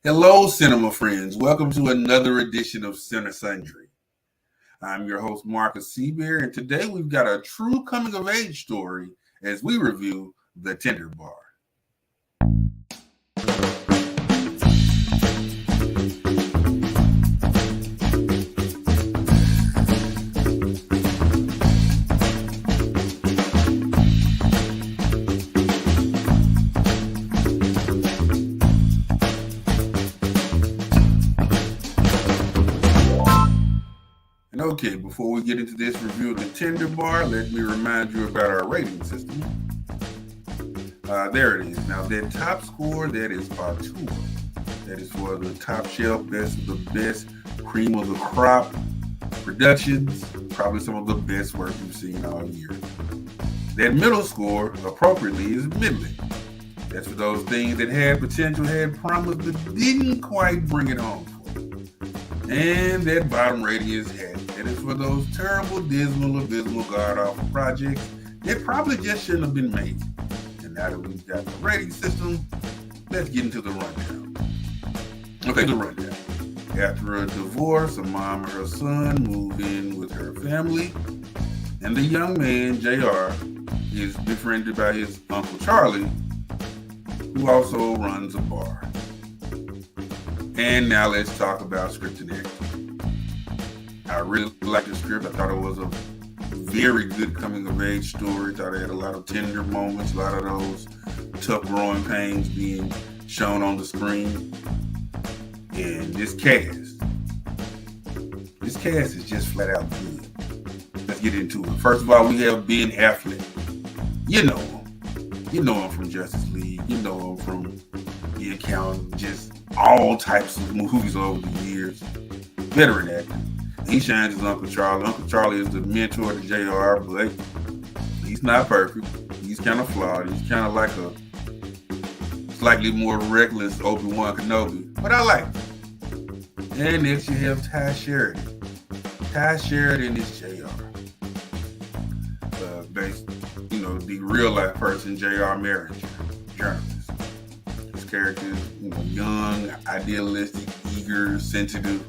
Hello, cinema friends. Welcome to another edition of Cinesundry. I'm your host, Markus Seaberry, and today we've got a true coming-of-age story as we review The Tender Bar. Okay, before we get into this review of The Tender Bar, let me remind you about our rating system. There it is. Now, that top score, that is auteur. That is for the top shelf, best of the best, cream of the crop productions, probably some of the best work you've seen all year. That middle score, appropriately, is middling. That's for those things that had potential, had promise, but didn't quite bring it home for you. And that bottom rating is heavy. That is for those terrible, dismal, abysmal, god-awful projects that probably just shouldn't have been made. And now that we've got the rating system, let's get into the rundown. Okay, the rundown. After a divorce, a mom and her son move in with her family, and the young man, JR, is befriended by his Uncle Charlie, who also runs a bar. And now let's talk about script and acting. I really liked the script. I thought it was a very good coming-of-age story. I thought it had a lot of tender moments, a lot of those tough growing pains being shown on the screen. And this cast is just flat out good. Let's get into it. First of all, we have Ben Affleck. You know him. You know him from Justice League. You know him from The Accountant, just all types of movies over the years. Veteran actor. He shines as Uncle Charlie. Uncle Charlie is the mentor to JR, but he's not perfect. He's kind of flawed. He's kind of like a slightly more reckless Obi-Wan Kenobi, but I like him. And next you have Ty Sheridan. Ty Sheridan is JR. Based, the real life person, JR marriage journalist. His character is, young, idealistic, eager, sensitive.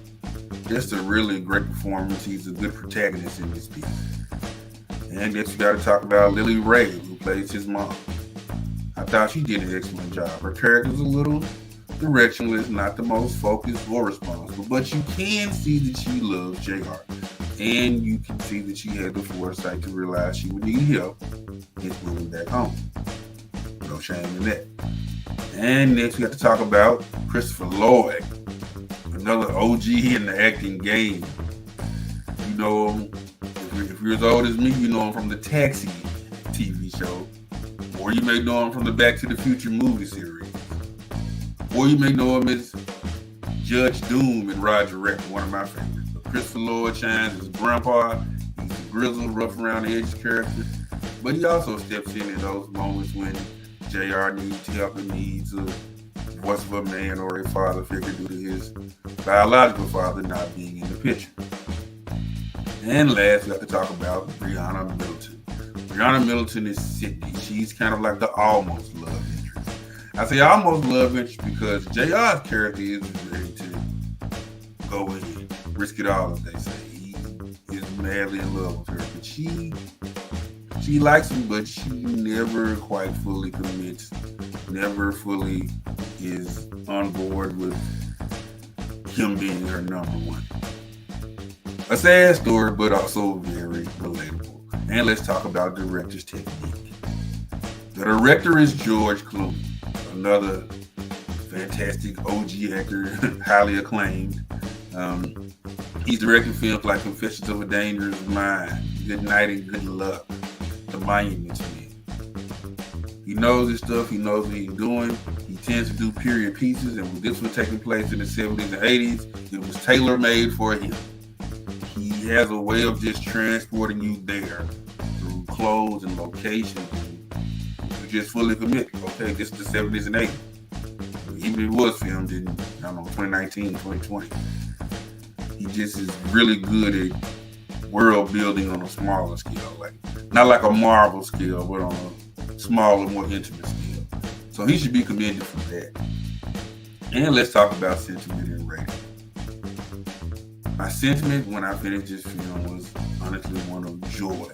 Just a really great performance. He's a good protagonist in this piece. And next we got to talk about Lily Ray, who plays his mom. I thought she did an excellent job. Her character's a little directionless, not the most focused or responsible, but you can see that she loves JR. And you can see that she had the foresight to realize she would need help in moving back home. No shame in that. And next we have to talk about Christopher Lloyd, another OG in the acting game. You know him, if you're as old as me, you know him from the Taxi TV show. Or you may know him from the Back to the Future movie series. Or you may know him as Judge Doom in Roger Rabbit, one of my favorites. But Christopher Lloyd shines as Grandpa. He's a grizzled, rough around the edges character. But he also steps in those moments when JR needs help and needs a voice of a man or a father figure due to his biological father not being in the picture. And last, we have to talk about Brianna Middleton. Brianna Middleton is Sydney. She's kind of like the almost love interest. I say almost love interest because JR's character is ready to go in, risk it all, as they say. He is madly in love with her, but she likes him, but she never quite fully commits, never fully is on board with him being her number one. A sad story, but also very relatable. And let's talk about director's technique. The director is George Clooney, another fantastic OG actor, highly acclaimed. He's directed films like Confessions of a Dangerous Mind, Good Night and Good Luck, The Monuments Men. He knows his stuff. He knows what he's doing. He tends to do period pieces, and with this one taking place in the 70s and 80s, it was tailor-made for him. He has a way of just transporting you there through clothes and locations. You just fully commit. Okay, this is the 70s and 80s. Even if it was filmed in, 2019, 2020. He just is really good at world building on a smaller scale. Like, not like a Marvel scale, but on a smaller, more intimate scale. So he should be commended for that. And let's talk about sentiment and rating. My sentiment when I finished this film was honestly one of joy,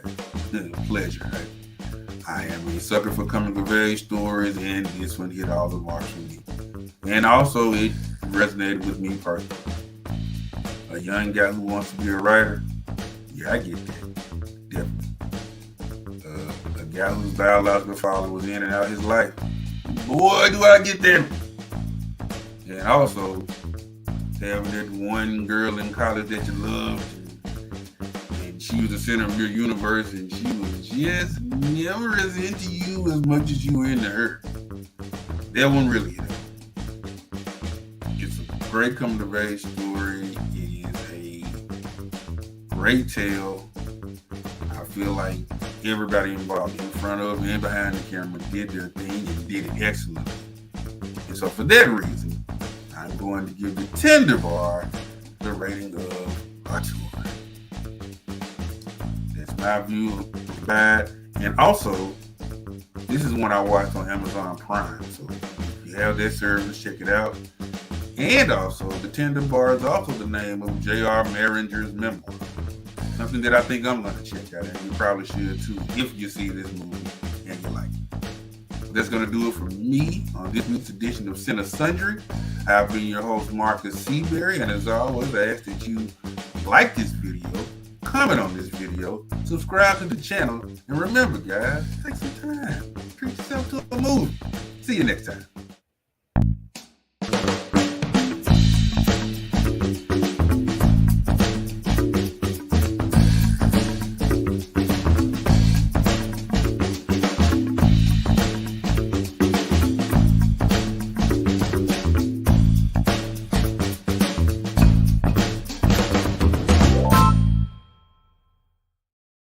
pleasure. I am a sucker for coming of age stories, and this one hit all the marks for me. And also, it resonated with me personally. A young guy who wants to be a writer, yeah, I get that. Definitely. A guy whose biological father was in and out of his life, boy, do I get that. And also, having that one girl in college that you loved, and she was the center of your universe, and she was just never as into you as much as you were into her. That one really hit. It's a great coming of age story. It is a great tale. I feel like everybody involved, in front of and behind the camera, did their thing and did it excellently. And so for that reason, I'm going to give the Tender Bar the rating of a 2. That's my view of that. And also, this is one I watched on Amazon Prime. So if you have that service, check it out. And also, the Tender Bar is also the name of J.R. Maringer's memoir. Something that I think I'm going to check out, and you probably should too, if you see this movie and you like it. So that's going to do it for me on this week's edition of Cinesundry. I've been your host, Markus Seaberry, and as always, I ask that you like this video, comment on this video, subscribe to the channel, and remember, guys, take some time, treat yourself to a movie. See you next time.